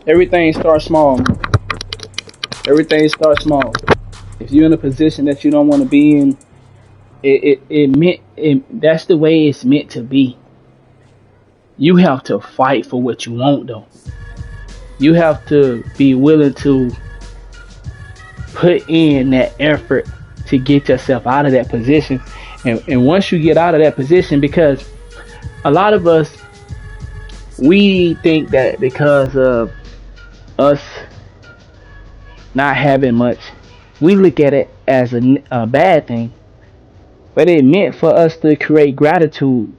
Everything starts small. Everything starts small. If you're in a position that you don't want to be in, that's the way it's meant to be. You have to fight for what you want though. You have to be willing to put in that effort to get yourself out of that position. And once you get out of that position, because a lot of us, we think that because of us not having much, we look at it as a bad thing. But it meant for us to create gratitude.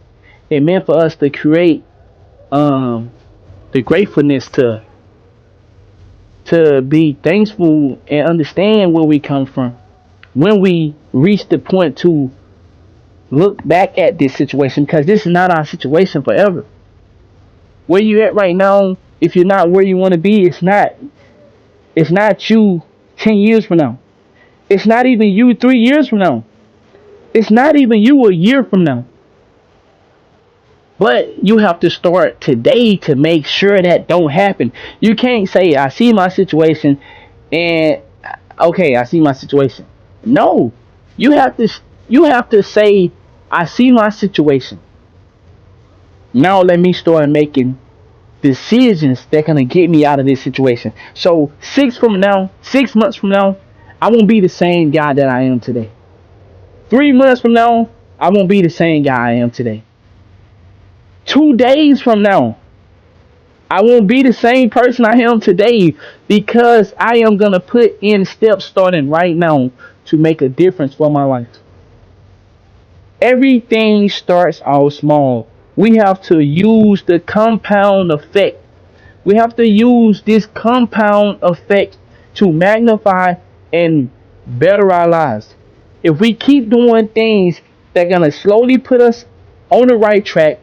It meant for us to create um, the gratefulness to be thankful and understand where we come from. When we reach the point to look back at this situation, because this is not our situation forever. Where you at right now, if you're not where you want to be, it's not you 10 years from now. It's not even you 3 years from now. It's not even you a year from now. But you have to start today to make sure that don't happen. You can't say I see my situation and okay, I see my situation. No. You have to you have to say I see my situation. Now let me start making decisions that gonna get me out of this situation. So 6 months from now, I won't be the same guy that I am today. 3 months from now, I won't be the same guy I am today. 2 days from now, I won't be the same person I am today because I am gonna put in steps starting right now to make a difference for my life. Everything starts out small. We have to use the compound effect. We have to use this compound effect to magnify and better our lives. If we keep doing things that are gonna slowly put us on the right track,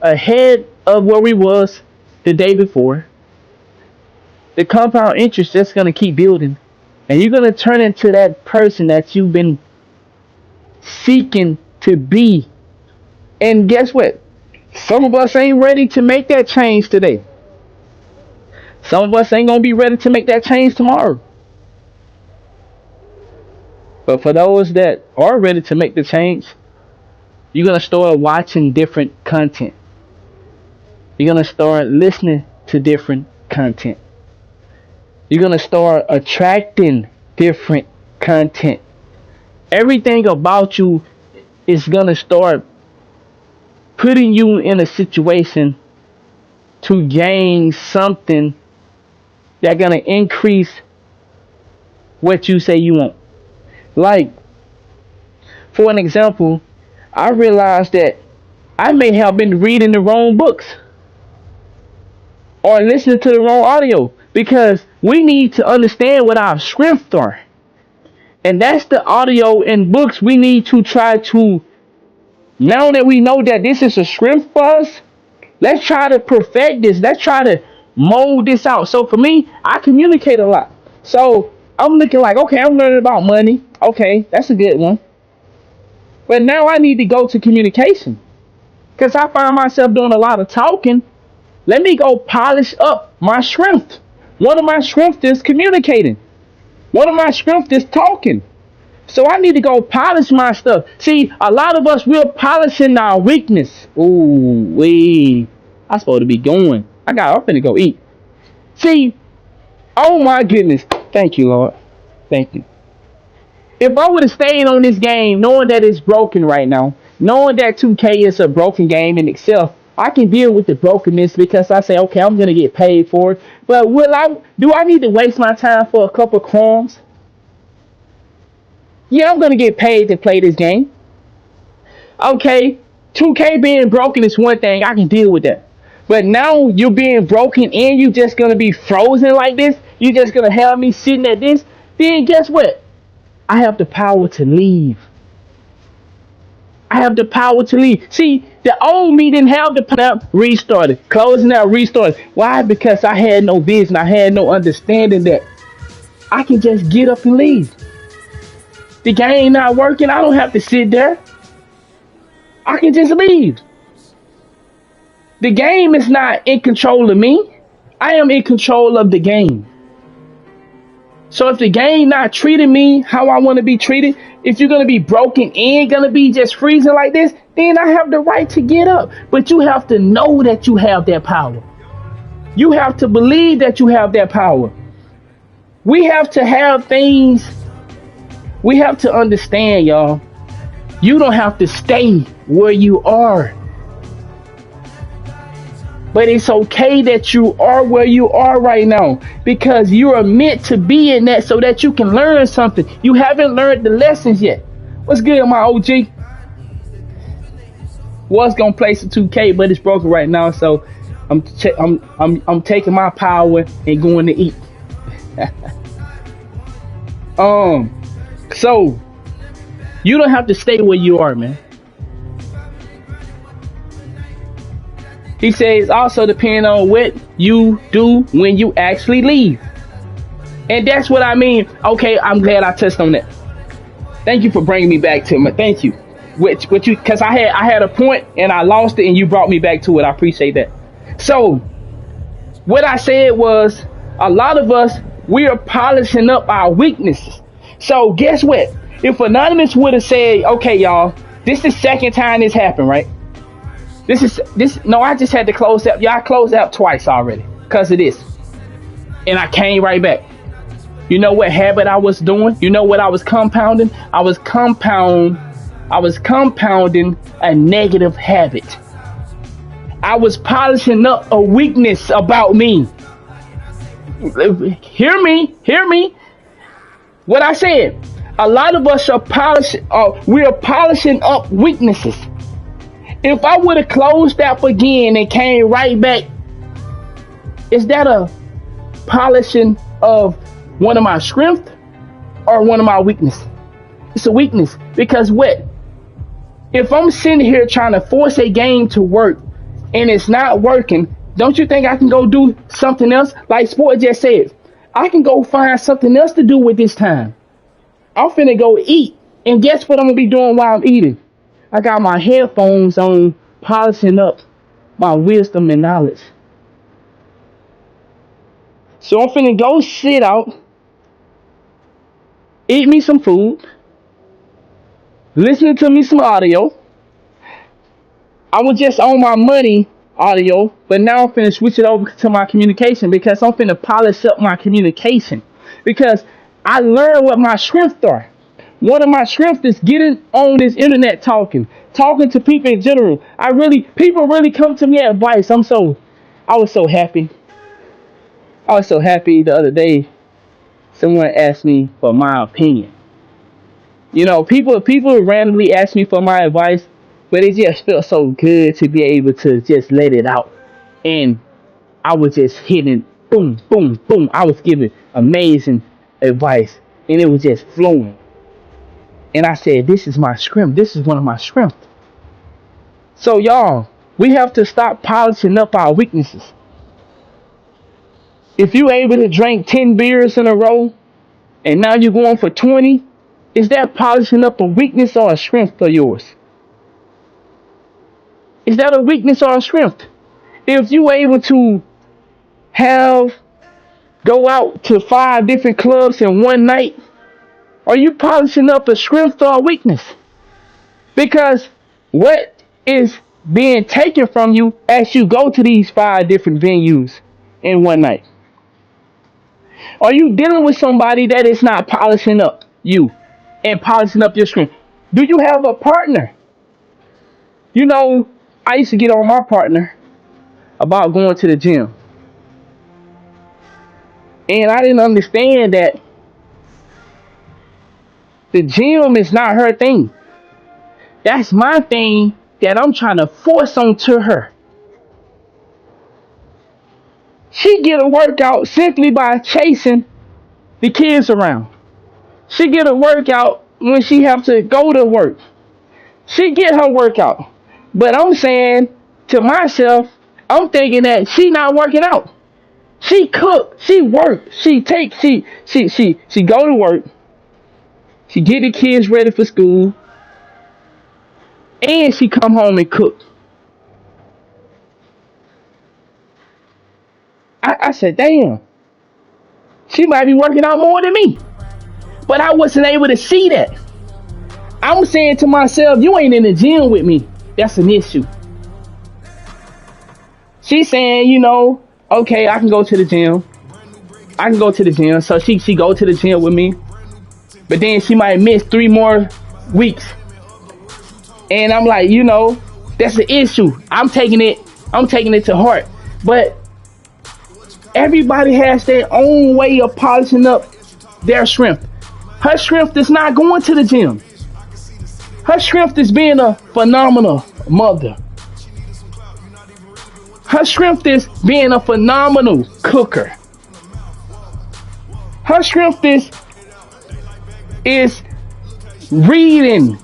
ahead of where we was the day before, the compound interest that's gonna keep building, and you're gonna turn into that person that you've been seeking to be. And guess what? Some of us ain't ready to make that change today. Some of us ain't gonna be ready to make that change tomorrow. But for those that are ready to make the change, you're gonna start watching different content. You're gonna start listening to different content. You're gonna start attracting different content. Everything about you is gonna start putting you in a situation to gain something that's gonna increase what you say you want. Like, for an example, I realized that I may have been reading the wrong books or listening to the wrong audio because we need to understand what our strengths are. And that's the audio and books we need to try to, now that we know that this is a strength for us, let's try to perfect this. Let's try to mold this out. So for me, I communicate a lot. So I'm looking like, okay, I'm learning about money. Okay, that's a good one. But now I need to go to communication because I find myself doing a lot of talking. Let me go polish up my strength. One of my strengths is communicating. One of my strengths is talking. So I need to go polish my stuff. See, a lot of us we're polishing our weakness. Ooh, wee. I supposed to be going. I'm finna go eat. See, oh my goodness. Thank you, Lord. Thank you. If I would have stayed on this game knowing that it's broken right now, knowing that 2K is a broken game in itself, I can deal with the brokenness because I say, okay, I'm gonna get paid for it. But will I do I need to waste my time for a couple of crumbs? Yeah, I'm gonna get paid to play this game. Okay, 2K being broken is one thing, I can deal with that. But now you're being broken and you just gonna be frozen like this, you just gonna have me sitting at this, then guess what? I have the power to leave. I have the power to leave. See, the old me didn't have the power. Restarted, closing out, restarted. Why? Because I had no vision, I had no understanding that I can just get up and leave. The game not working, I don't have to sit there. I can just leave. The game is not in control of me. I am in control of the game. So if the game not treating me how I want to be treated, if you're gonna be broken and gonna be just freezing like this, then I have the right to get up. But you have to know that you have that power. You have to believe that you have that power. We have to have things. We have to understand, y'all. You don't have to stay where you are. But it's okay that you are where you are right now because you are meant to be in that so that you can learn something. You haven't learned the lessons yet. What's good, my OG? Was gonna play some 2K, but it's broken right now, so I'm taking my power and going to eat. um, so you don't have to stay where you are, man. He says also depending on what you do when you actually leave. And that's what I mean. Okay, I'm glad I touched on that. Thank you for bringing me back to it. Thank you. Which you, because I had a point and I lost it and you brought me back to it. I appreciate that. So what I said was a lot of us, we are polishing up our weaknesses. So guess what? If Anonymous would have said, okay, y'all, this is the second time this happened, right? No, I just had to close out. Y'all closed out twice already because of this. And I came right back. You know what habit I was doing? You know what I was compounding? I was compounding a negative habit. I was polishing up a weakness about me. Hear me. What I said. A lot of us are we are polishing up weaknesses. If I would have closed up again and came right back, is that a polishing of one of my strengths or one of my weaknesses? It's a weakness because what? If I'm sitting here trying to force a game to work and it's not working, don't you think I can go do something else? Like Sport just said, I can go find something else to do with this time. I'm finna go eat. And guess what I'm gonna be doing while I'm eating? I got my headphones on, polishing up my wisdom and knowledge. So I'm finna go sit out, eat me some food, listening to me some audio. I was just on my money audio, but now I'm finna switch it over to my communication because I'm finna polish up my communication. Because I learned what my strengths are. One of my strengths is getting on this internet talking to people in general. People really come to me advice. I was so happy. I was so happy the other day. Someone asked me for my opinion. You know, people randomly ask me for my advice, but it just felt so good to be able to just let it out. And I was just hitting boom, boom, boom. I was giving amazing advice, and it was just flowing. And I said, this is my strength. This is one of my strengths. So y'all, we have to stop polishing up our weaknesses. If you're able to drink 10 beers in a row and now you're going for 20, is that polishing up a weakness or a strength of yours? Is that a weakness or a strength? If you're able to go out to 5 different clubs in one night, are you polishing up a strength or a weakness? Because what is being taken from you as you go to these 5 different venues in one night? Are you dealing with somebody that is not polishing up you and polishing up your strength? Do you have a partner? You know, I used to get on my partner about going to the gym. And I didn't understand that the gym is not her thing. That's my thing that I'm trying to force onto her. She get a workout simply by chasing the kids around. She get a workout when she have to go to work. She get her workout. But I'm saying to myself, I'm thinking that she not working out. She cook, she work, she go to work, she get the kids ready for school, and she come home and cook. I said, damn, she might be working out more than me. But I wasn't able to see that. I'm saying to myself, you ain't in the gym with me. That's an issue. She's saying, okay, I can go to the gym. I can go to the gym. So she go to the gym with me. But then she might miss 3 more weeks. And I'm like, that's the issue. I'm taking it to heart. But everybody has their own way of polishing up their strength. Her strength is not going to the gym. Her strength is being a phenomenal mother. Her strength is being a phenomenal cooker. Her strength is reading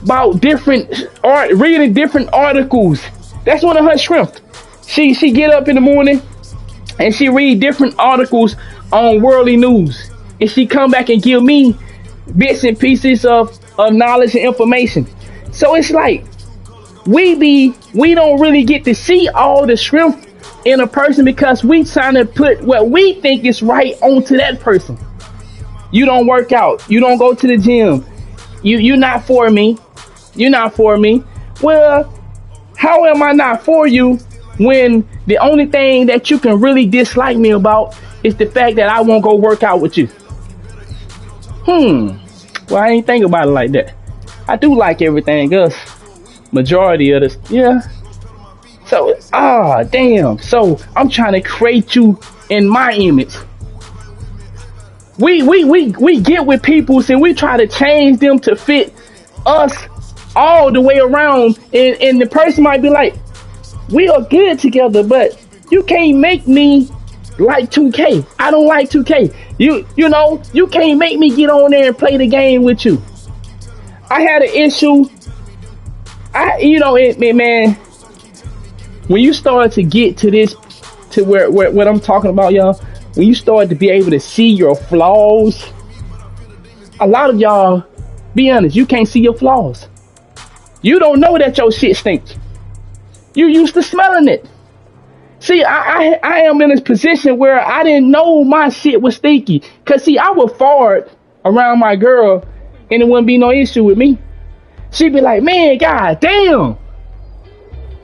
about reading different articles. That's one of her strengths. She get up in the morning and she read different articles on worldly news, and she come back and give me bits and pieces of knowledge and information. So it's like we don't really get to see all the strength in a person because we trying to put what we think is right onto that person. You don't work out, you don't go to the gym, you're not for me, you're not for me. Well, how am I not for you when the only thing that you can really dislike me about is the fact that I won't go work out with you? Well, I ain't think about it like that. I do like everything else. Majority of this, yeah. So, damn. So I'm trying to create you in my image. We get with people and we try to change them to fit us all the way around, and the person might be like, we are good together, but you can't make me like 2K. I don't like 2K. You can't make me get on there and play the game with you. I had an issue. Man, when you start to get to this, to where what I'm talking about, y'all, when you start to be able to see your flaws, a lot of y'all, be honest, you can't see your flaws. You don't know that your shit stinks. You used to smelling it. See, I am in this position where I didn't know my shit was stinky. Cause see, I would fart around my girl and it wouldn't be no issue with me. She'd be like, man, god damn.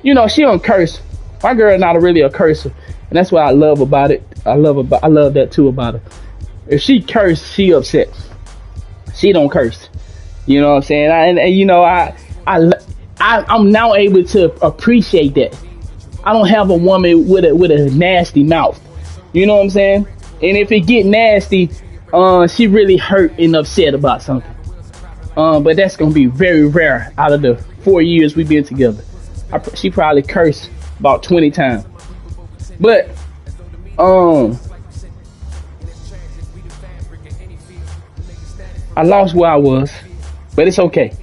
She don't curse. My girl not really a cursor. And that's what I love about it. I love that too about her. If she curse, she upset. She don't curse. You know what I'm saying? I'm now able to appreciate that. I don't have a woman with a nasty mouth. You know what I'm saying? And if it get nasty, she really hurt and upset about something. But that's gonna be very rare out of the 4 years we've been together. She probably cursed about 20 times. But I lost where I was, but it's okay.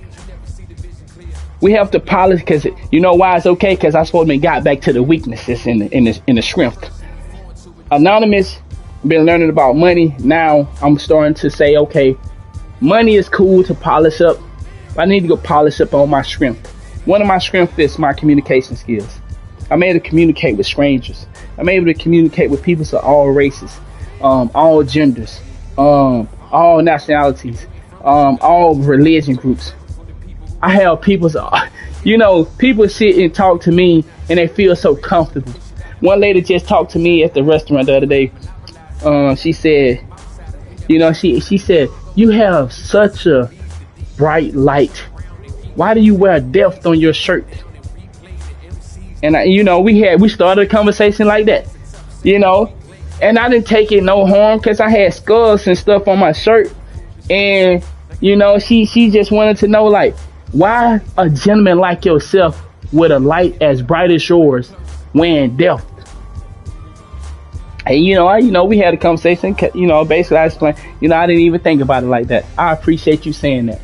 We have to polish, because you know why it's okay? Because I supposed to be got back to the weaknesses in the strength. Anonymous been learning about money. Now I'm starting to say, okay, money is cool to polish up. I need to go polish up on my strength. One of my strengths is my communication skills. I'm able to communicate with strangers. I'm able to communicate with people of all races, all genders, all nationalities, all religion groups. I have people sit and talk to me and they feel so comfortable. One lady just talked to me at the restaurant the other day. She said, she said, you have such a bright light. Why do you wear death on your shirt? And we started a conversation like that, and I didn't take it no harm because I had skulls and stuff on my shirt. And, she just wanted to know, like, why a gentleman like yourself with a light as bright as yours wearing death? And we had a conversation. Basically I explained, I didn't even think about it like that. I appreciate you saying that.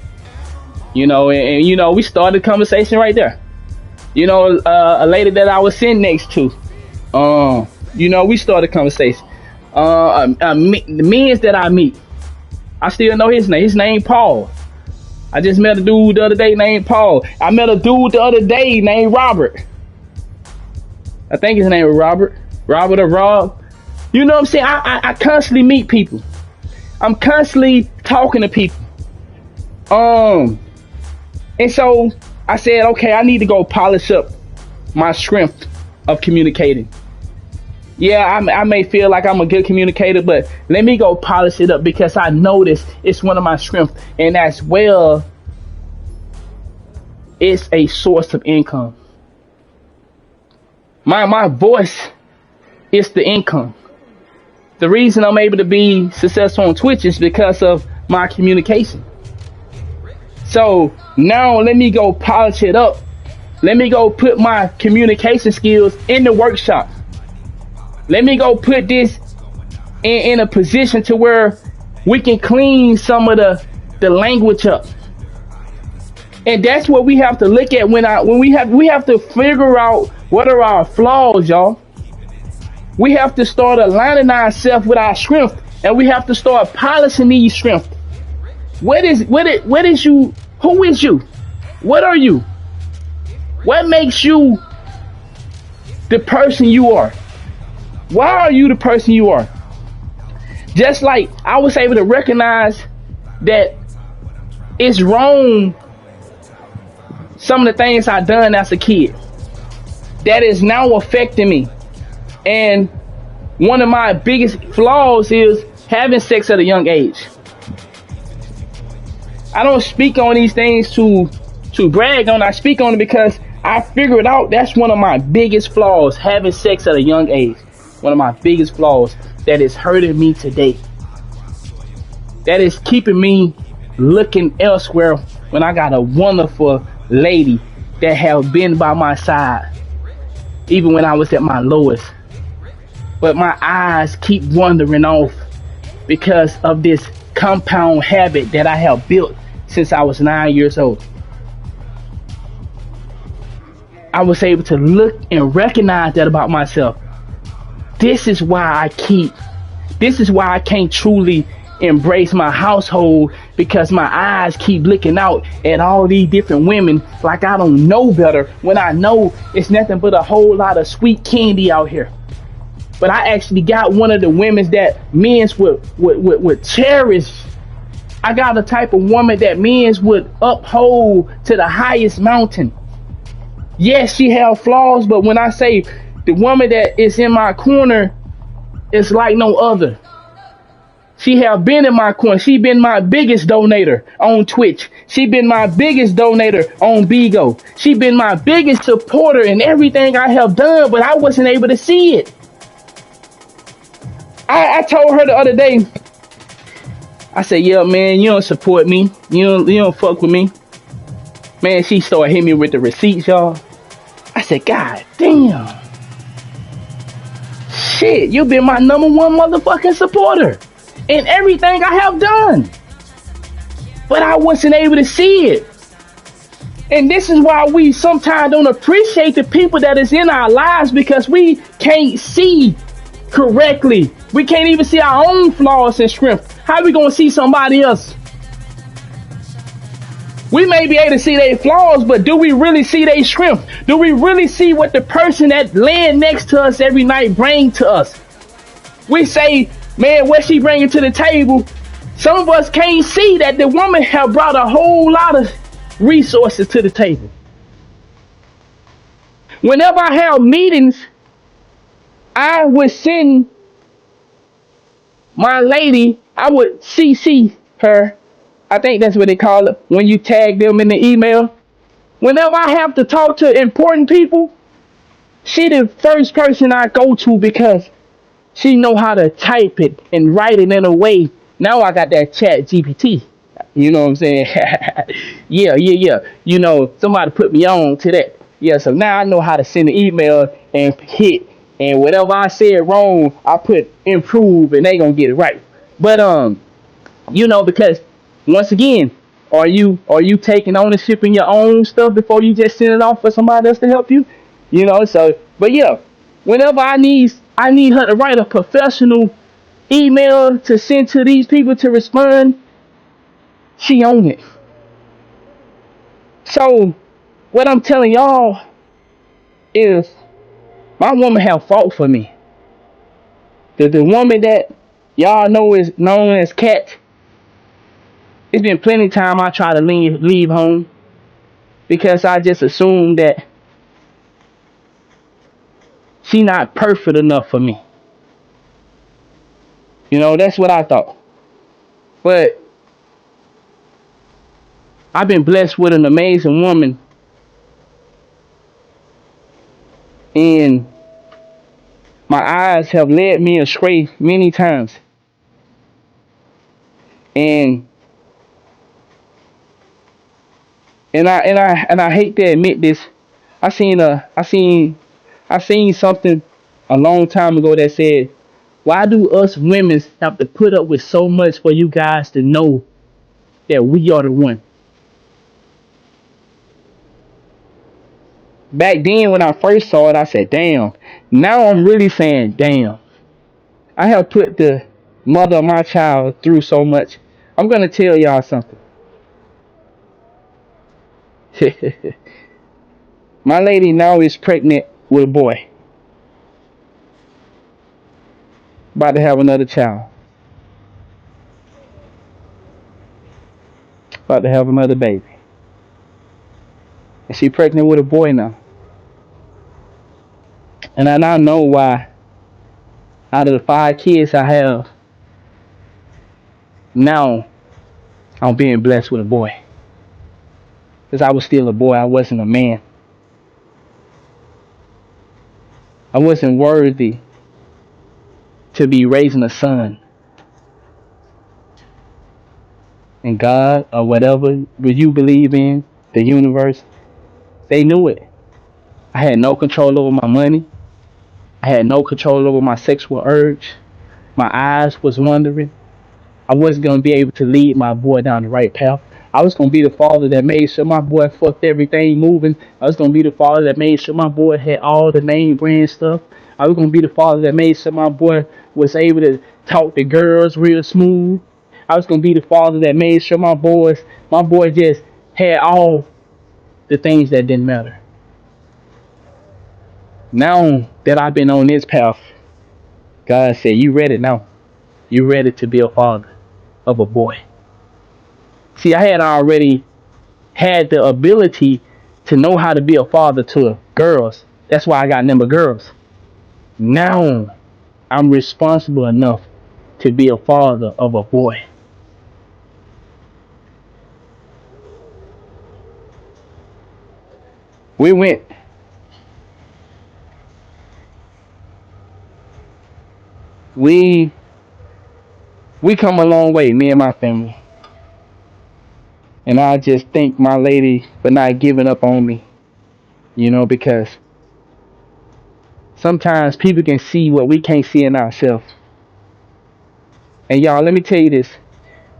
And we started a conversation right there. A lady that I was sitting next to, we started a conversation. The men that I meet, I still know his name. His name Paul. I just met a dude the other day named Paul. I met a dude the other day named Robert. I think his name was Robert. Robert or Rob. You know what I'm saying? I constantly meet people. I'm constantly talking to people. Um, and so I said, okay, I need to go polish up my strength of communicating. Yeah, I may feel like I'm a good communicator, but let me go polish it up because I notice it's one of my strengths, and as well, it's a source of income. My voice is the income. The reason I'm able to be successful on Twitch is because of my communication. So now let me go polish it up. Let me go put my communication skills in the workshop. Let me go put this in a position to where we can clean some of the language up. And that's what we have to look at when we have to figure out what are our flaws, y'all. We have to start aligning ourselves with our strength, and we have to start polishing these strengths. What is you? Who is you? What are you? What makes you the person you are? Why are you the person you are? Just like I was able to recognize that it's wrong, some of the things I done as a kid that is now affecting me. And one of my biggest flaws is having sex at a young age. I don't speak on these things to brag on. I speak on it because I figured out that's one of my biggest flaws, having sex at a young age. One of my biggest flaws that is hurting me today. That is keeping me looking elsewhere when I got a wonderful lady that have been by my side, even when I was at my lowest. But my eyes keep wandering off because of this compound habit that I have built since I was 9 years old. I was able to look and recognize that about myself. This is why I can't truly embrace my household, because my eyes keep looking out at all these different women like I don't know better, when I know it's nothing but a whole lot of sweet candy out here. But I actually got one of the women that men's would cherish. I got the type of woman that men's would uphold to the highest mountain. Yes, she have flaws, but when I say the woman that is in my corner is like no other. She have been in my corner. She been my biggest donator on Twitch. She been my biggest donator on Bigo. She been my biggest supporter in everything I have done, but I wasn't able to see it. I told her the other day, I said, yeah, man, you don't support me. You don't fuck with me. Man, she started hitting me with the receipts, y'all. I said, God damn. Shit, you been my number one motherfucking supporter in everything I have done. But I wasn't able to see it. And this is why we sometimes don't appreciate the people that is in our lives, because we can't see correctly. We can't even see our own flaws and strengths. How are we going to see somebody else? We may be able to see their flaws, but do we really see their strength? Do we really see what the person that laying next to us every night bring to us? We say, man, what she bringing to the table? Some of us can't see that the woman have brought a whole lot of resources to the table. Whenever I have meetings, I would send my lady, I would CC her. I think that's what they call it when you tag them in the email. Whenever I have to talk to important people, she the first person I go to, because she know how to type it and write it in a way. Now I got that chat GPT. You know what I'm saying? Yeah. You know, somebody put me on to that. Yeah, so now I know how to send an email and hit. And whatever I said wrong, I put improve and they gonna get it right. But you know, because once again, are you taking ownership in your own stuff before you just send it off for somebody else to help you? You know, so but yeah, whenever I need her to write a professional email to send to these people to respond, she own it. So what I'm telling y'all is my woman have fought for me. The woman that y'all know is known as Cat. It's been plenty of time I try to leave home because I just assumed that she not perfect enough for me. You know, that's what I thought. But I've been blessed with an amazing woman, and my eyes have led me astray many times. And I hate to admit this. I seen something a long time ago that said, why do us women have to put up with so much for you guys to know that we are the one? Back then when I first saw it, I said, damn. Now I'm really saying, damn. I have put the mother of my child through so much. I'm gonna tell y'all something. My lady now is pregnant with a boy. About to have another child. About to have another baby. And she pregnant with a boy now. And I now know why out of the 5 kids I have, now I'm being blessed with a boy. Because I was still a boy, I wasn't a man. I wasn't worthy to be raising a son. And God, or whatever you believe in, the universe, they knew it. I had no control over my money. I had no control over my sexual urge. My eyes was wandering. I wasn't going to be able to lead my boy down the right path. I was going to be the father that made sure my boy fucked everything moving. I was going to be the father that made sure my boy had all the name brand stuff. I was going to be the father that made sure my boy was able to talk to girls real smooth. I was going to be the father that made sure my boy just had all the things that didn't matter. Now that I've been on this path, God said, you ready now. You ready to be a father of a boy. See, I had already had the ability to know how to be a father to girls. That's why I got number girls. Now I'm responsible enough to be a father of a boy. We went we we come a long way, me and my family. And I just thank my lady for not giving up on me. Because sometimes people can see what we can't see in ourselves. And y'all, let me tell you this.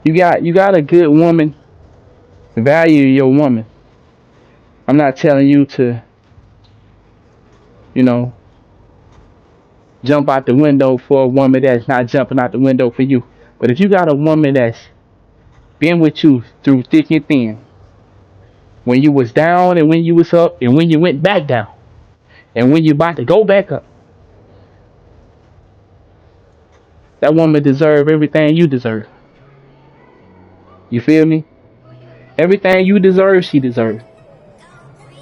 You got a good woman, value your woman. I'm not telling you to, you know, jump out the window for a woman that's not jumping out the window for you. But if you got a woman that's been with you through thick and thin, when you was down and when you was up and when you went back down and when you about to go back up, that woman deserve everything you deserve. You feel me? Everything you deserve, she deserves.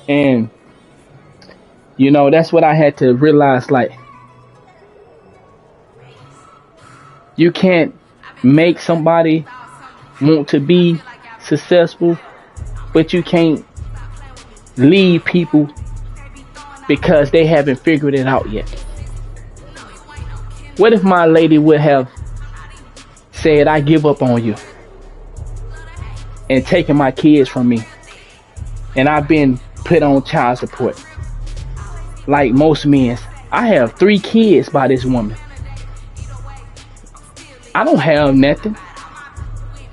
And that's what I had to realize. Like, you can't make somebody want to be successful, but you can't leave people because they haven't figured it out yet. What if my lady would have said, I give up on you, and taken my kids from me, and I've been put on child support like most men? I have 3 kids by this woman. I don't have nothing.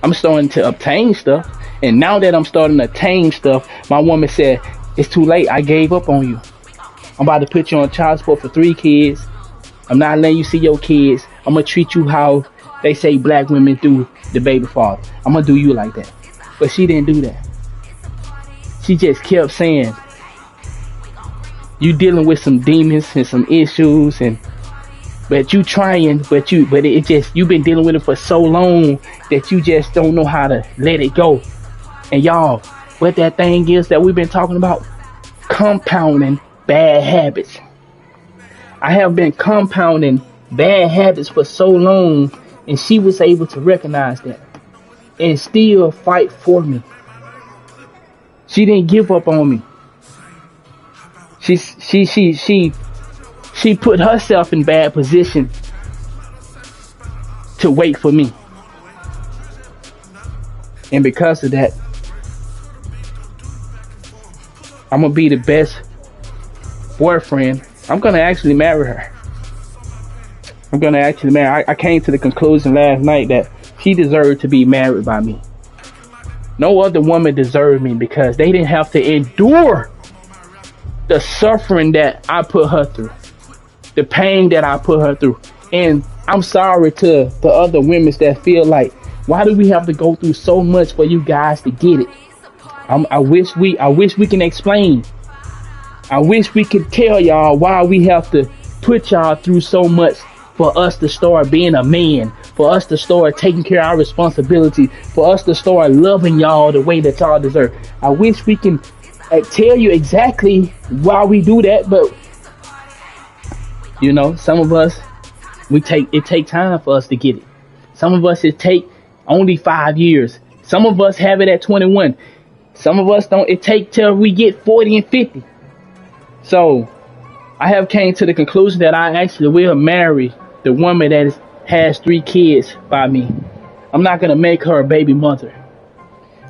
I'm starting to obtain stuff. And now that I'm starting to obtain stuff, my woman said, it's too late. I gave up on you. I'm about to put you on child support for 3 kids. I'm not letting you see your kids. I'm going to treat you how they say black women do the baby father. I'm going to do you like that. But she didn't do that. She just kept saying, you dealing with some demons and some issues, and but you trying, but it just you've been dealing with it for so long that you just don't know how to let it go. And y'all, what that thing is that we've been talking about? Compounding bad habits. I have been compounding bad habits for so long, and she was able to recognize that and still fight for me. She didn't give up on me. She put herself in bad position to wait for me. And because of that, I'm gonna be the best boyfriend. I'm gonna actually marry her. I'm gonna actually marry. I came to the conclusion last night that she deserved to be married by me. No other woman deserved me because they didn't have to endure the suffering that I put her through, the pain that I put her through. And I'm sorry to the other women that feel like, why do we have to go through so much for you guys to get it? I wish we can explain. I wish we could tell y'all why we have to put y'all through so much for us to start being a man, for us to start taking care of our responsibility, for us to start loving y'all the way that y'all deserve. I wish we can tell you exactly why we do that, but you know, some of us, it take time for us to get it. Some of us, it take only 5 years. Some of us have it at 21. Some of us don't. It take till we get 40 and 50. So I have came to the conclusion that I actually will marry the woman that has 3 kids by me. I'm not gonna make her a baby mother.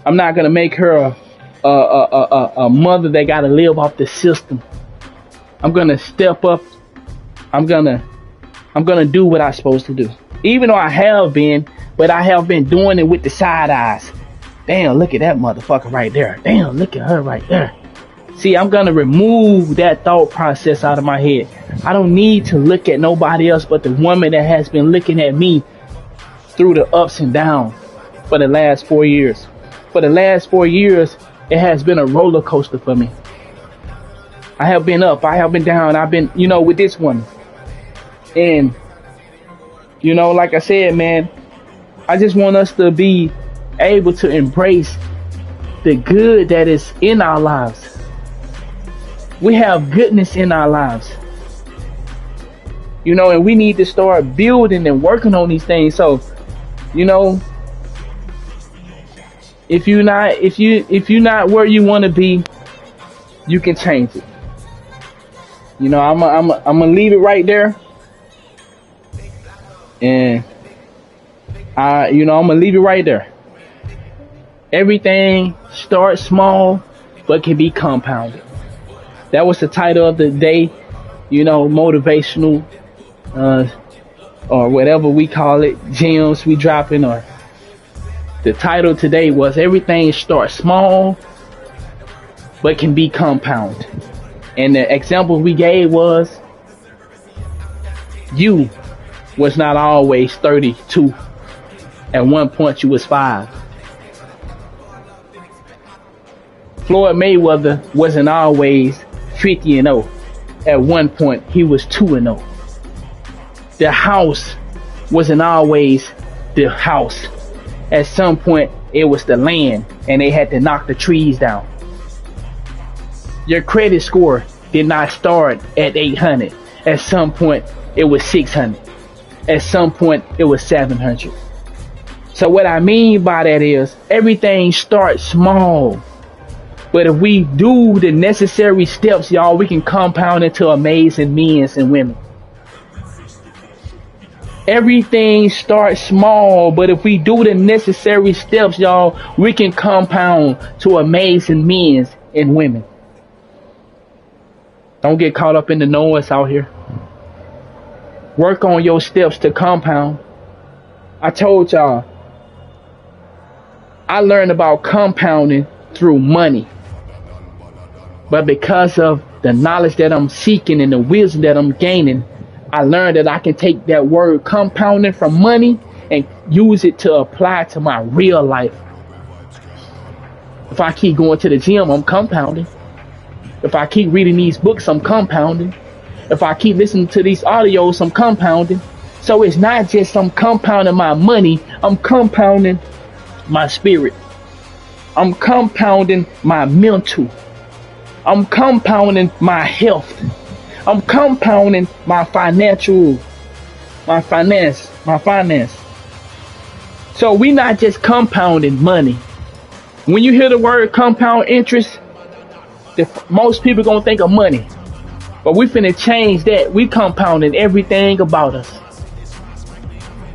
I'm not gonna make her a mother that gotta live off the system. I'm gonna step up. I'm gonna do what I'm supposed to do. Even though I have been, but I have been doing it with the side eyes. Damn, look at that motherfucker right there. Damn, look at her right there. See, I'm gonna remove that thought process out of my head. I don't need to look at nobody else but the woman that has been looking at me through the ups and downs for the last 4 years. For the last 4 years, it has been a roller coaster for me. I have been up, I have been down, I've been, with this woman. And, like I said, man, I just want us to be able to embrace the good that is in our lives. We have goodness in our lives. And we need to start building and working on these things. So, if you're not where you want to be, you can change it. I'm gonna leave it right there. And I'm gonna leave it right there. Everything starts small, but can be compounded. That was the title of the day, motivational, or whatever we call it, gems we dropping, or the title today was everything starts small, but can be compounded. And the example we gave was, you was not always 32. At one point you was 5. Floyd Mayweather wasn't always 50-0. At one point he was 2-0. The house wasn't always the house. At some point it was the land, and they had to knock the trees down. Your credit score did not start at 800. At some point it was 600. At some point it was 700. So what I mean by that is, everything starts small, but if we do the necessary steps, y'all, we can compound into amazing men and women. Everything starts small, but if we do the necessary steps, y'all, we can compound to amazing men and women. Don't get caught up in the noise out here. Work on your steps to compound. I told y'all, I learned about compounding through money. But because of the knowledge that I'm seeking and the wisdom that I'm gaining, I learned that I can take that word compounding from money and use it to apply to my real life. If I keep going to the gym, I'm compounding. If I keep reading these books, I'm compounding. If I keep listening to these audios, I'm compounding. So it's not just I'm compounding my money, I'm compounding my spirit. I'm compounding my mental. I'm compounding my health. I'm compounding my finance. So we not just compounding money. When you hear the word compound interest, most people gonna think of money. But we finna change that. We compounding everything about us.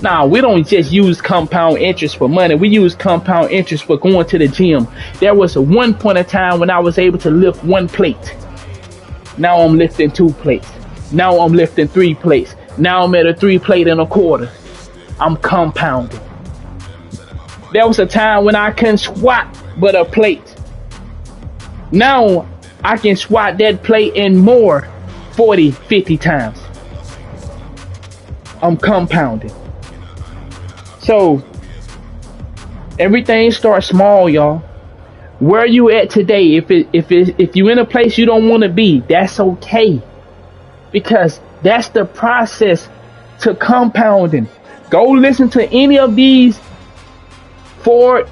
Now, we don't just use compound interest for money. We use compound interest for going to the gym. There was a one point in time when I was able to lift 1 plate. Now I'm lifting 2 plates. Now I'm lifting 3 plates. Now I'm at a 3 plate and a quarter. I'm compounding. There was a time when I couldn't squat but a plate. Now I can squat that plate and more 40, 50 times. I'm compounding. So everything starts small, y'all. Where you at today? If you in a place you don't want to be, that's okay, because that's the process to compounding. Go listen to any of these four,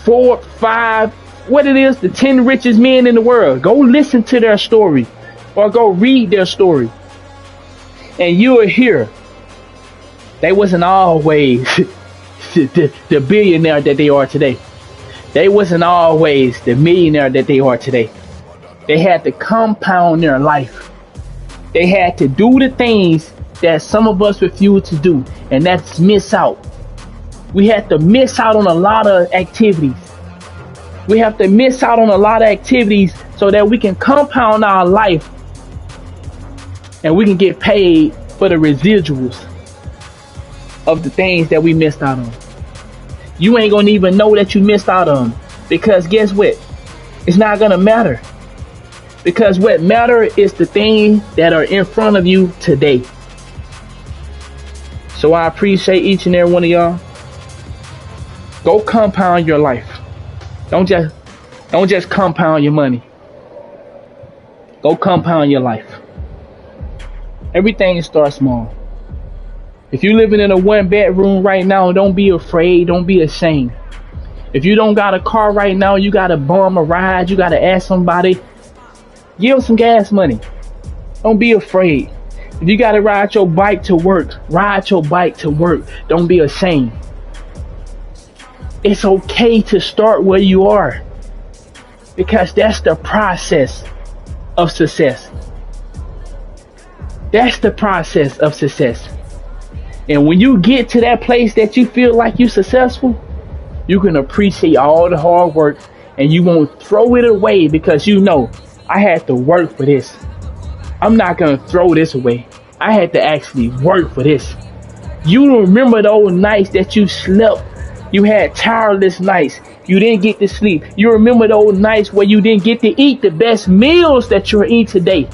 5, what it is, the 10 richest men in the world. Go listen to their story, or go read their story, and you will hear they wasn't always the billionaire that they are today. They wasn't always the millionaire that they are today. They had to compound their life. They had to do the things that some of us refuse to do, and that's miss out. We have to miss out on a lot of activities. We have to miss out on a lot of activities so that we can compound our life and we can get paid for the residuals of the things that we missed out on. You ain't gonna even know that you missed out on, because guess what? It's not gonna matter. Because what matter is the things that are in front of you today. So I appreciate each and every one of y'all. Go compound your life. Don't just compound your money. Go compound your life. Everything starts small. If you're living in a 1-bedroom right now, don't be afraid. Don't be ashamed. If you don't got a car right now, you got to bum a ride. You got to ask somebody. Give them some gas money. Don't be afraid. If you got to ride your bike to work, ride your bike to work. Don't be ashamed. It's okay to start where you are, because that's the process of success. That's the process of success. And when you get to that place that you feel like you're successful, you can appreciate all the hard work, and you won't throw it away, because you know, I had to work for this. I'm not going to throw this away. I had to actually work for this. You remember those nights that you slept. You had tireless nights. You didn't get to sleep. You remember those nights where you didn't get to eat the best meals that you're eating today.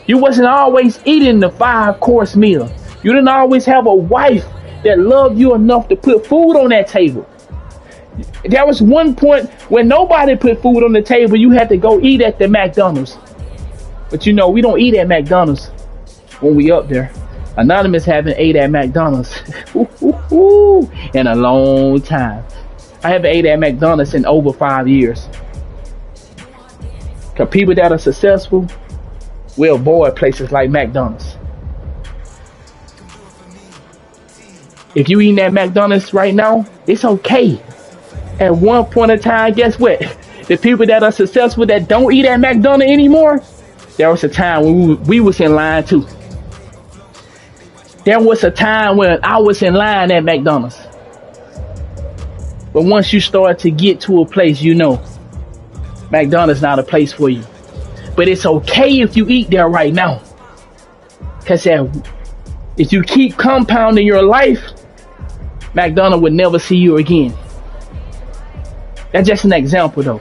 You wasn't always eating the 5-course meal. You didn't always have a wife that loved you enough to put food on that table. There was one point when nobody put food on the table. You had to go eat at the McDonald's. But you know, we don't eat at McDonald's when we up there. Anonymous haven't ate at McDonald's in a long time. I haven't ate at McDonald's in over 5 years. Because people that are successful will avoid places like McDonald's. If you eating at McDonald's right now, it's okay. At one point in time, guess what? The people that are successful that don't eat at McDonald's anymore, there was a time when we was in line too. There was a time when I was in line at McDonald's. But once you start to get to a place, you know, McDonald's not a place for you. But it's okay if you eat there right now. Because if you keep compounding your life, McDonald's would never see you again. That's just an example though.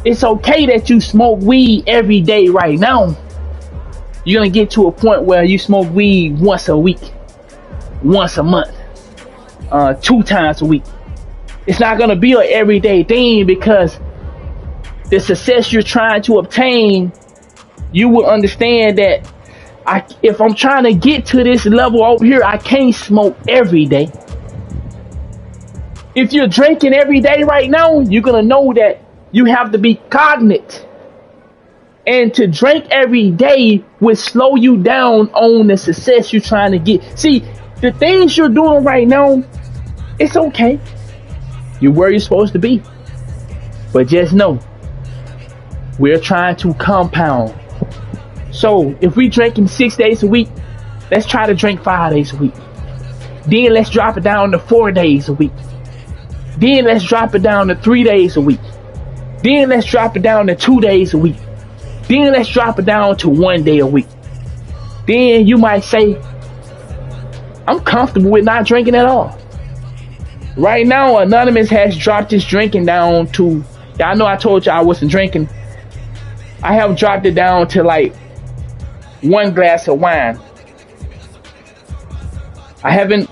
It's okay that you smoke weed every day right now. You're going to get to a point where you smoke weed once a week, once a month, 2 times a week. It's not going to be an everyday thing, because the success you're trying to obtain, you will understand that If I'm trying to get to this level over here, I can't smoke every day. If you're drinking every day right now, you're gonna know that you have to be cognate. And to drink every day would slow you down on the success you're trying to get. See, the things you're doing right now, it's okay. You're where you're supposed to be. But just know, we're trying to compound. So if we drinking 6 days a week, let's try to drink 5 days a week. Then let's drop it down to 4 days a week. Then let's drop it down to 3 days a week. Then let's drop it down to 2 days a week. Then let's drop it down to 1 day a week. Then you might say, I'm comfortable with not drinking at all. Right now, Anonymous has dropped his drinking down to, I know I told you I wasn't drinking. I have dropped it down to like 1 glass of wine. I haven't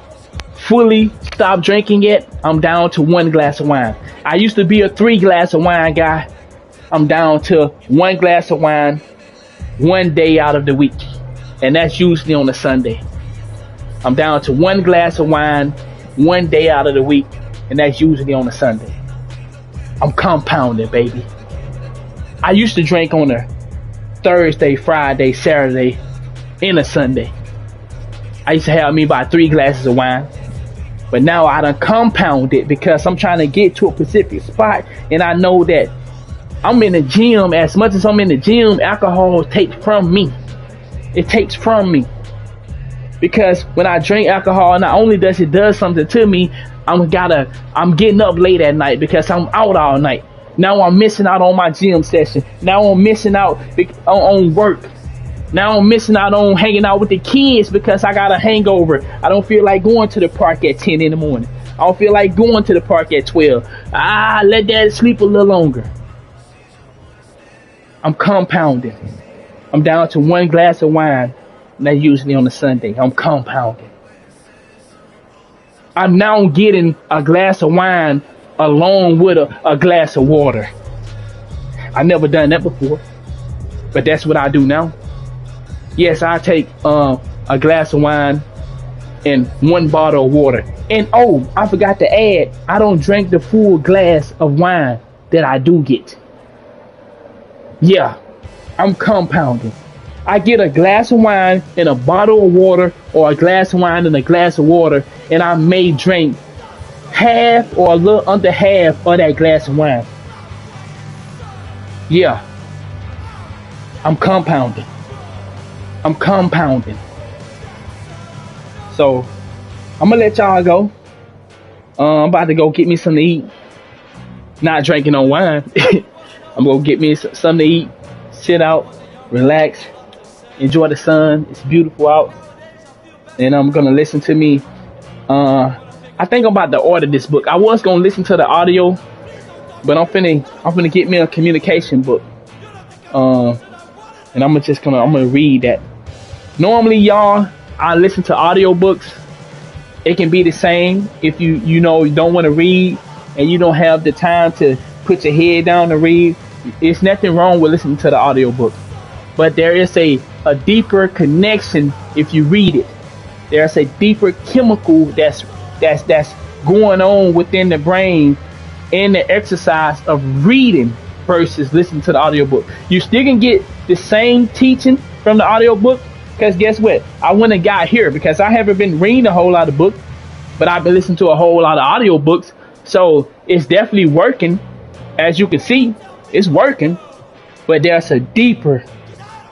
fully stopped drinking yet. I'm down to 1 glass of wine. I used to be a 3 glass of wine guy. I'm down to 1 glass of wine 1 day out of the week. And that's usually on a Sunday. I'm down to 1 glass of wine 1 day out of the week. And that's usually on a Sunday. I'm compounding, baby. I used to drink on a Thursday, Friday, Saturday, and a Sunday. I used to have me about 3 glasses of wine. But now I done compounded because I'm trying to get to a specific spot. And I know that I'm in the gym. As much as I'm in the gym, alcohol takes from me. It takes from me. Because when I drink alcohol, not only does it do something to me, I'm getting up late at night because I'm out all night. Now I'm missing out on my gym session. Now I'm missing out on work. Now I'm missing out on hanging out with the kids because I got a hangover. I don't feel like going to the park at 10 in the morning. I don't feel like going to the park at 12. Let dad sleep a little longer. I'm compounding. I'm down to 1 glass of wine. And that's usually on a Sunday. I'm compounding. I'm now getting a glass of wine along with a glass of water. I never done that before, but that's what I do now. Yes, I take a glass of wine and 1 bottle of water. And oh, I forgot to add, I don't drink the full glass of wine that I do get. Yeah, I'm compounding. I get a glass of wine and a bottle of water, or a glass of wine and a glass of water, and I may drink half or a little under half of that glass of wine. Yeah, I'm compounding. I'm compounding. So I'm gonna let y'all go. I'm about to go get me something to eat. Not drinking no wine. I'm gonna get me something to eat, sit out, relax, enjoy the sun. It's beautiful out. And I'm gonna listen to me. I think I'm about to order this book. I was gonna listen to the audio, but I'm finna get me a communication book. And I'm gonna read that. Normally, y'all, I listen to audiobooks. It can be the same if you don't want to read and you don't have the time to put your head down to read. It's nothing wrong with listening to the audiobook. But there is a deeper connection if you read it. There's a deeper chemical that's going on within the brain in the exercise of reading versus listening to the audiobook. You still can get the same teaching from the audiobook, because guess what? I went and got here because I haven't been reading a whole lot of books, but I've been listening to a whole lot of audiobooks. So it's definitely working. As you can see, it's working, but there's a deeper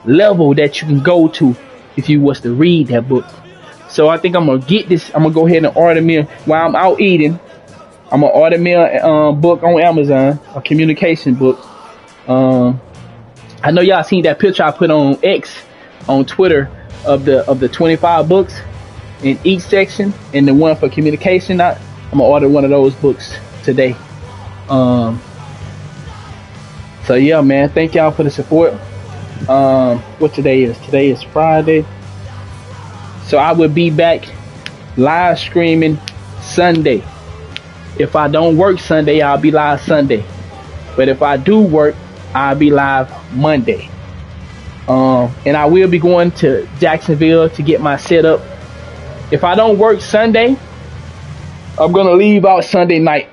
level that you can go to if you was to read that book. So I think I'm gonna get this. I'm gonna go ahead and order me while I'm out eating. I'm gonna order me a book on Amazon, a communication book. I know y'all seen that picture I put on X, on Twitter, of the 25 books in each section, and the one for communication. I'm gonna order one of those books today. So yeah, man, thank y'all for the support. What today is? Today is Friday. So I will be back live streaming Sunday. If I don't work Sunday, I'll be live Sunday. But if I do work, I'll be live Monday. And I will be going to Jacksonville to get my setup. If I don't work Sunday, I'm gonna leave out Sunday night.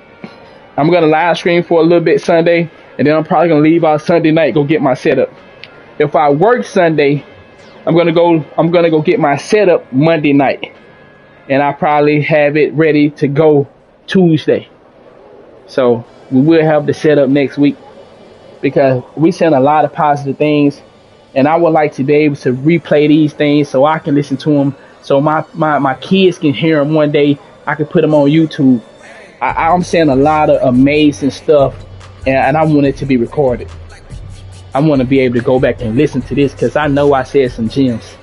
I'm gonna live stream for a little bit Sunday, and then I'm probably gonna leave out Sunday night, go get my setup. If I work Sunday, I'm gonna go get my setup Monday night, and I probably have it ready to go Tuesday. So we will have the setup next week because we send a lot of positive things, and I would like to be able to replay these things so I can listen to them, so my kids can hear them one day. I can put them on YouTube. I'm saying a lot of amazing stuff, and I want it to be recorded. I want to be able to go back and listen to this because I know I said some gems,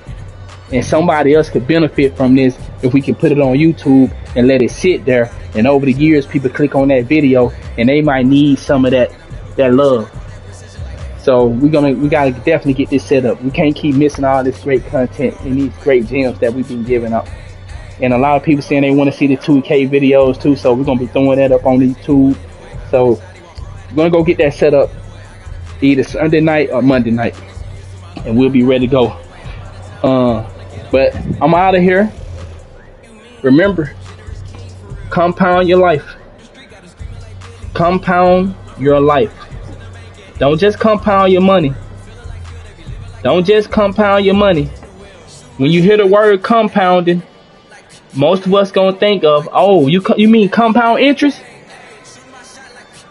and somebody else could benefit from this if we can put it on YouTube and let it sit there. And over the years, people click on that video, and they might need some of that love. So we gotta definitely get this set up. We can't keep missing all this great content and these great gems that we've been giving out. And a lot of people saying they want to see the 2K videos too, so we're gonna be throwing that up on YouTube. So we're gonna go get that set up either Sunday night or Monday night, and we'll be ready to go. But I'm out of here. Remember, compound your life. Compound your life. Don't just compound your money. Don't just compound your money. When you hear the word compounding, most of us gonna think of, oh, you mean compound interest?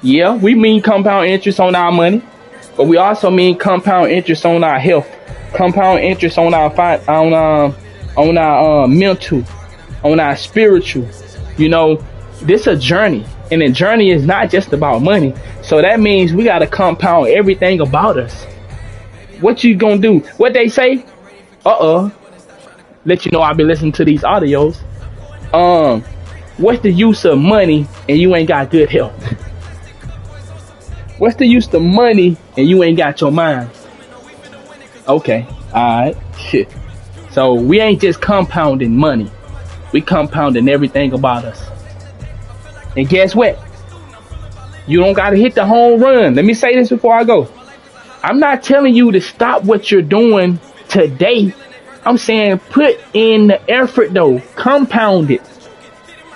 Yeah, we mean compound interest on our money, but we also mean compound interest on our health, compound interest on our mental, on our spiritual. You know, this a journey, and the journey is not just about money. So that means we gotta compound everything about us. What you gonna do? What they say? Let you know I've been listening to these audios. What's the use of money and you ain't got good health? What's the use of money and you ain't got your mind? Okay, alright. Shit. So we ain't just compounding money. We compounding everything about us. And guess what? You don't gotta hit the home run. Let me say this before I go. I'm not telling you to stop what you're doing today. I'm saying put in the effort though. Compound it.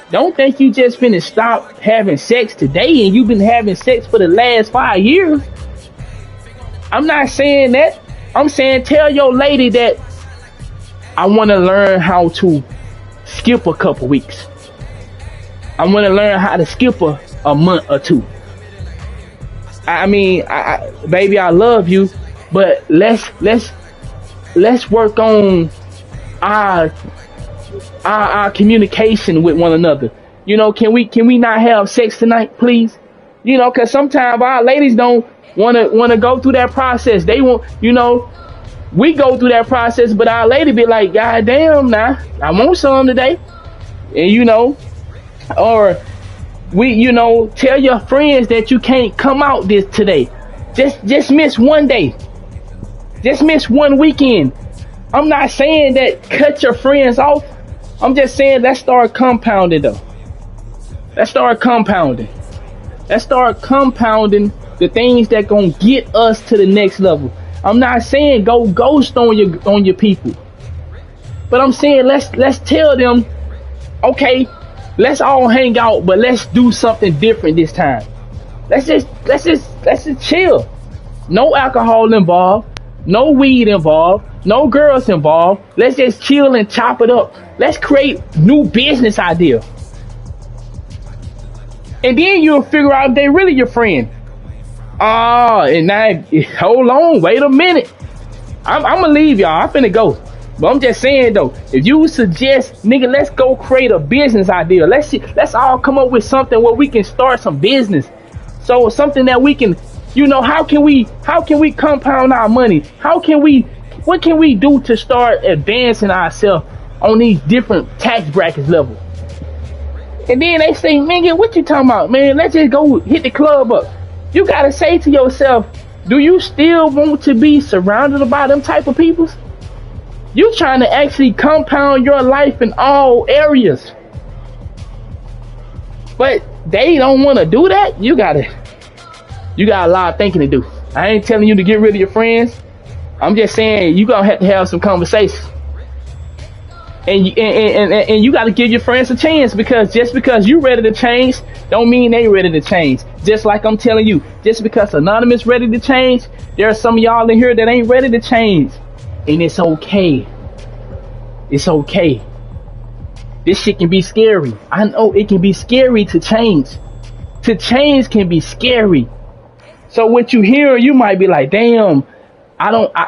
Don't think you just finna stop having sex today and you've been having sex for the last 5 years. I'm not saying that. I'm saying tell your lady that I want to learn how to skip a couple weeks. I want to learn how to skip a month or two. I mean, baby, I love you, but let's work on our communication with one another. You know, can we not have sex tonight, please? You know, because sometimes our ladies don't want to go through that process. They want, you know, we go through that process, but our lady be like, God damn, nah, I want some today. And you know, or we, you know, tell your friends that you can't come out this today. Just miss one day. Just miss one weekend. I'm not saying that cut your friends off. I'm just saying let's start compounding though. Let's start compounding. Let's start compounding the things that gonna get us to the next level. I'm not saying go ghost on your people, but I'm saying let's tell them, okay, let's all hang out, but let's do something different this time. Let's just chill. No alcohol involved. No weed involved. No girls involved. Let's just chill and chop it up. Let's create new business idea. And then you'll figure out if they really your friend. And now, hold on, wait a minute. I'm gonna leave y'all. I'm finna go. But I'm just saying though, if you suggest, nigga, let's go create a business idea. Let's all come up with something where we can start some business. So something that we can, you know, how can we compound our money? What can we do to start advancing ourselves on these different tax brackets level? And then they say, nigga, what you talking about, man? Let's just go hit the club up. You gotta say to yourself, do you still want to be surrounded by them type of people? You trying to actually compound your life in all areas, but they don't want to do that. You got a lot of thinking to do. I ain't telling you to get rid of your friends. I'm just saying you gonna have to have some conversations. And you got to give your friends a chance, because just because you ready to change don't mean they ready to change. Just like I'm telling you, just because Anonymous ready to change, there are some of y'all in here that ain't ready to change, and it's okay. It's okay. This shit can be scary. I know it can be scary to change. To change can be scary. So what you hear, you might be like, damn,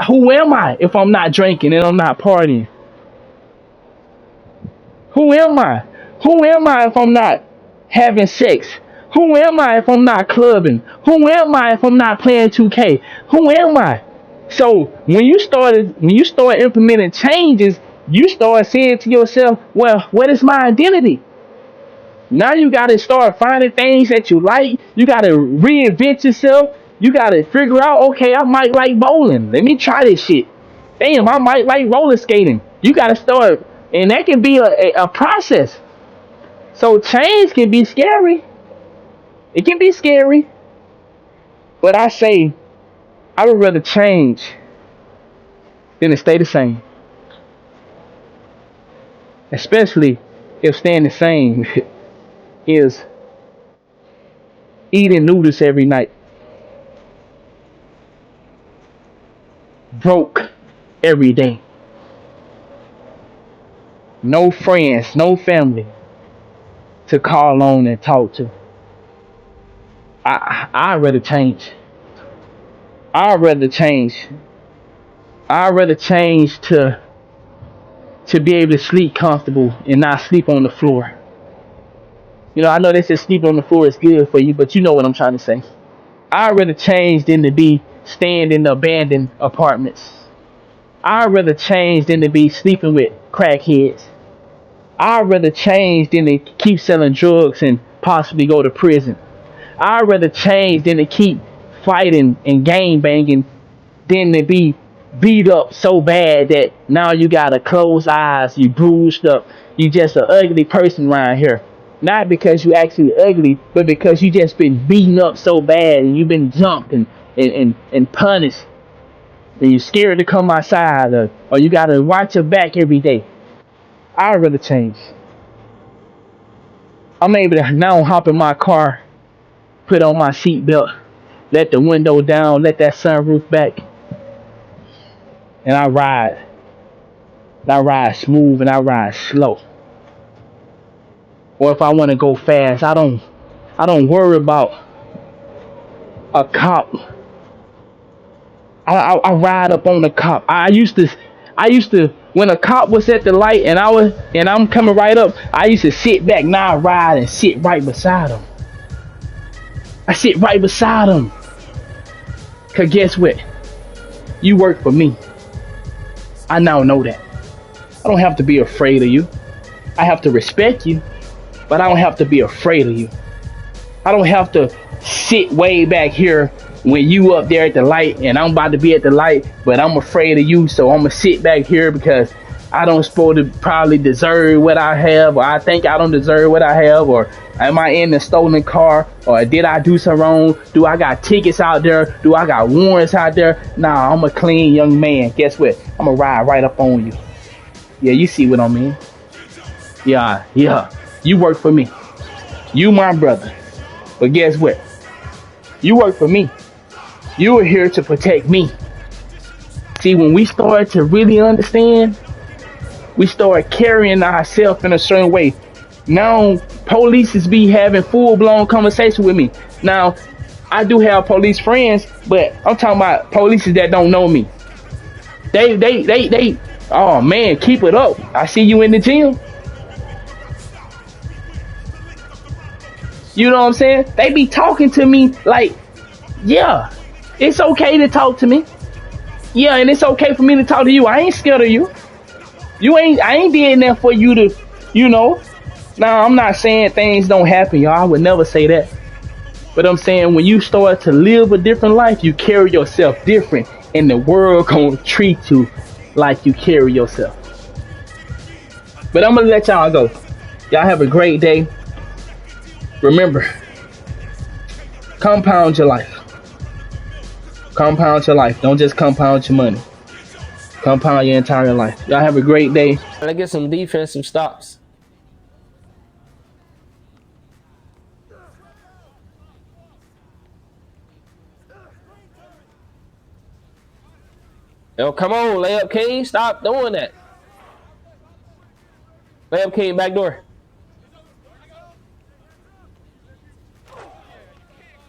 who am I if I'm not drinking and I'm not partying? Who am I? Who am I if I'm not having sex? Who am I if I'm not clubbing? Who am I if I'm not playing 2K? Who am I? So when you start implementing changes, you start saying to yourself, well, what is my identity? Now you gotta start finding things that you like. You gotta reinvent yourself. You gotta figure out, okay, I might like bowling. Let me try this shit. Damn, I might like roller skating. You gotta start, and that can be a process. So change can be scary. It can be scary. But I say, I would rather change than to stay the same. Especially if staying the same is eating noodles every night, broke every day, no friends, no family to call on and talk to. I'd rather change. I'd rather change. I'd rather change to be able to sleep comfortable and not sleep on the floor. You know, I know they say sleep on the floor is good for you, but you know what I'm trying to say. I'd rather change than to be staying in the abandoned apartments. I'd rather change than to be sleeping with crackheads. I'd rather change than to keep selling drugs and possibly go to prison. I'd rather change than to keep fighting and gang banging than to be beat up so bad that now you got a closed eyes, you bruised up, you just an ugly person around here. Not because you actually ugly, but because you just been beaten up so bad and you've been jumped and punished. And you're scared to come outside, or you gotta watch your back every day. I'd rather change. I'm able to now hop in my car, put on my seatbelt, let the window down, let that sunroof back, and I ride. And I ride smooth and I ride slow. Or if I want to go fast, I don't worry about a cop. I ride up on the cop. I used to when a cop was at the light and I'm coming right up, I used to sit back. Now I ride and sit right beside him. I sit right beside him. Cause guess what? You work for me. I now know that. I don't have to be afraid of you. I have to respect you, but I don't have to be afraid of you. I don't have to sit way back here when you up there at the light and I'm about to be at the light, but I'm afraid of you, so I'm gonna sit back here because I don't supposed to probably deserve what I have, or I think I don't deserve what I have, or am I in the stolen car, or did I do something wrong? Do I got tickets out there? Do I got warrants out there? Nah, I'm a clean young man. Guess what? I'm gonna ride right up on you. Yeah, you see what I mean? Yeah. You work for me. You my brother. But guess what? You work for me. You are here to protect me. See, when we start to really understand, we start carrying ourselves in a certain way. Now, police is be having full-blown conversation with me. Now, I do have police friends, but I'm talking about police that don't know me. They, oh man, keep it up. I see you in the gym. You know what I'm saying? They be talking to me like, yeah, it's okay to talk to me. Yeah, and it's okay for me to talk to you. I ain't scared of you. I ain't did nothing for you to, you know. Now, I'm not saying things don't happen, y'all. I would never say that. But I'm saying when you start to live a different life, you carry yourself different. And the world gonna treat you like you carry yourself. But I'm gonna let y'all go. Y'all have a great day. Remember, compound your life. Compound your life. Don't just compound your money. Compound your entire life. Y'all have a great day. Let's get some defensive stops. Yo, come on, layup king. Stop doing that. Layup king, back door.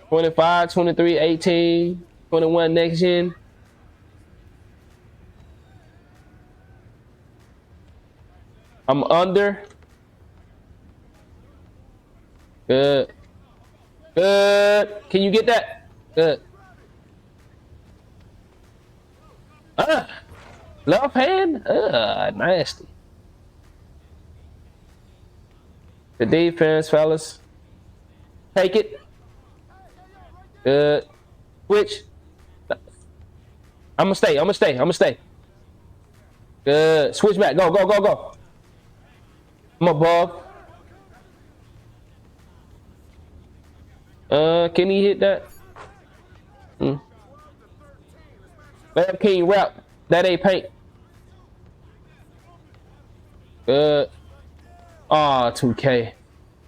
25, 23, 18, 21 next gen. I'm under. Good. Good. Can you get that? Good. Left hand? Nasty. The defense, fellas. Take it. Good. Switch. I'm gonna stay. I'm gonna stay. I'm gonna stay. Good. Switch back. Go, go, go, go. I'm above. Can he hit that? Let King rap. That ain't paint. Good. Ah, 2K.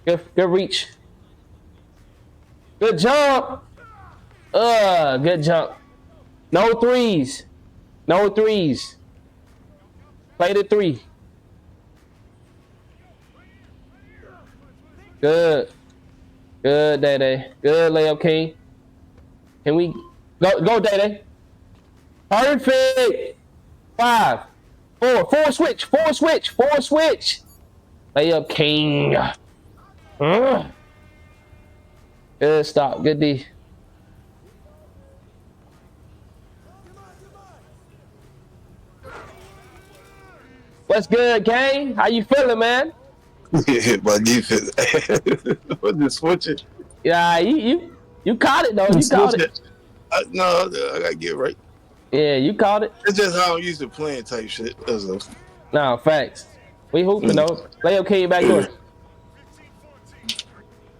Good reach. Good jump. Good jump. No threes. No threes. Play the 3. Good. Good, Day. Good layup, King. Can we go, Day? Perfect. 5, 4, 4 switch, 4 switch, 4 switch. Layup, King. Good stop. Good D. What's good, gang? How you feeling, man? Yeah, my defense. What the switching? Yeah, you caught it though. You caught it. No, I gotta get right. Yeah, you caught it. It's just how I'm used to playing type shit. No, facts. We hooping though. Layup King back door.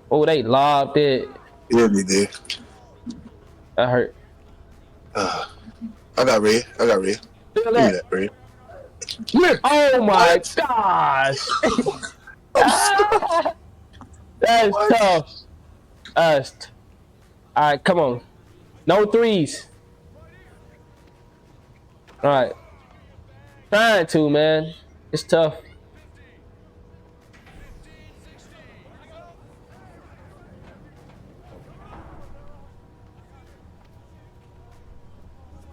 Oh, they lobbed it. Yeah, they did. That hurt. I got red. Feel that. Red. Oh my gosh. That's tough. All right, come on. No threes. All right. Trying to, man. It's tough.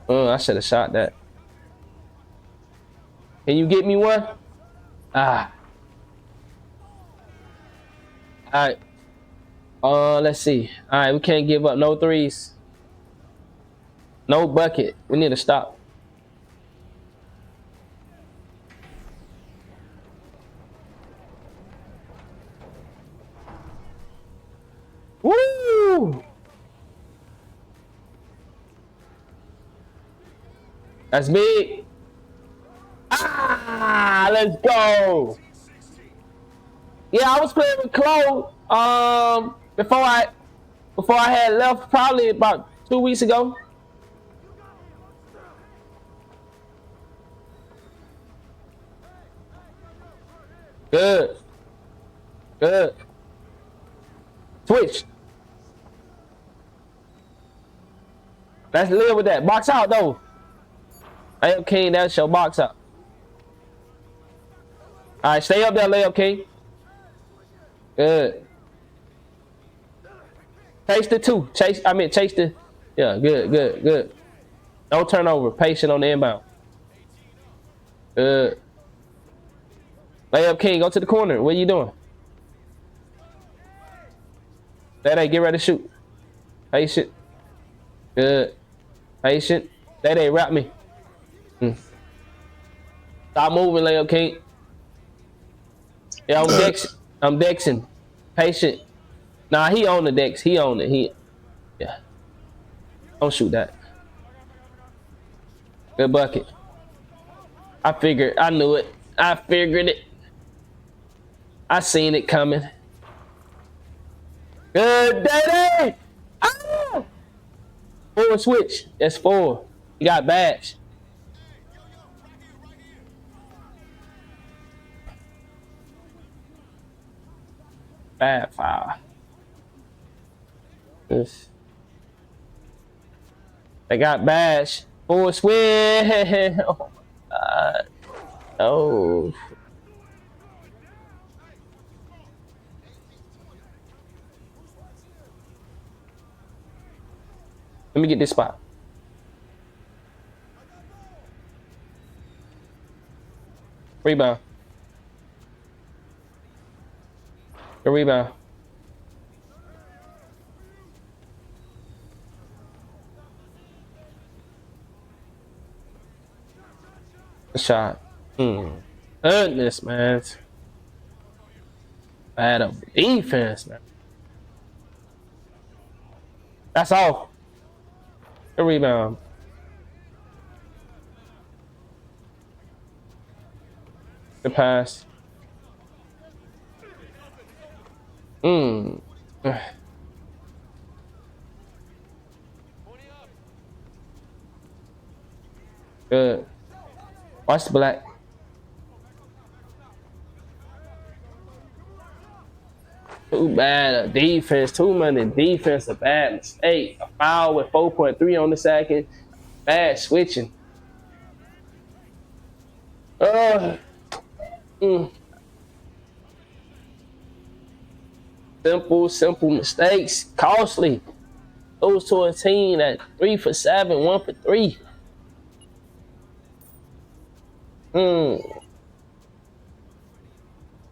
I should have shot that. Can you get me one? All right. Let's see. All right, we can't give up. No threes. No bucket. We need to stop. Woo! That's big. Let's go. Yeah, I was playing with Chloe before I had left, probably about 2 weeks ago. Good. Switch. Let's live with that. Box out though. Layup King, that's your box out. All right, stay up there, Layup King. Good. Chase the 2. Chase the. Yeah, good. No turnover. Patient on the inbound. Good. Layup King, go to the corner. What are you doing? That get ready to shoot. Patient. Good. Patient. That wrap me. Stop moving, Layup King. Yeah, I'm Dexing. Patient. Nah, he on the Dex. He on it. Yeah. Don't shoot that. Good bucket. I knew it. I figured it. I seen it coming. Good daddy. 4 switch. That's 4. You got badge. Bad foul. This. They got Bash. Full swing. Oh my god. Oh. Let me get this spot. Rebound. The rebound. The shot. Goodness, man. Bad of defense, man. That's all. The rebound. The pass. Good. Watch the black. Too bad a defense. Too many defense. A bad mistake. A foul with 4.3 on the second. Bad switching. Simple mistakes. Costly. Those to a team at 3 for 7, 1 for 3.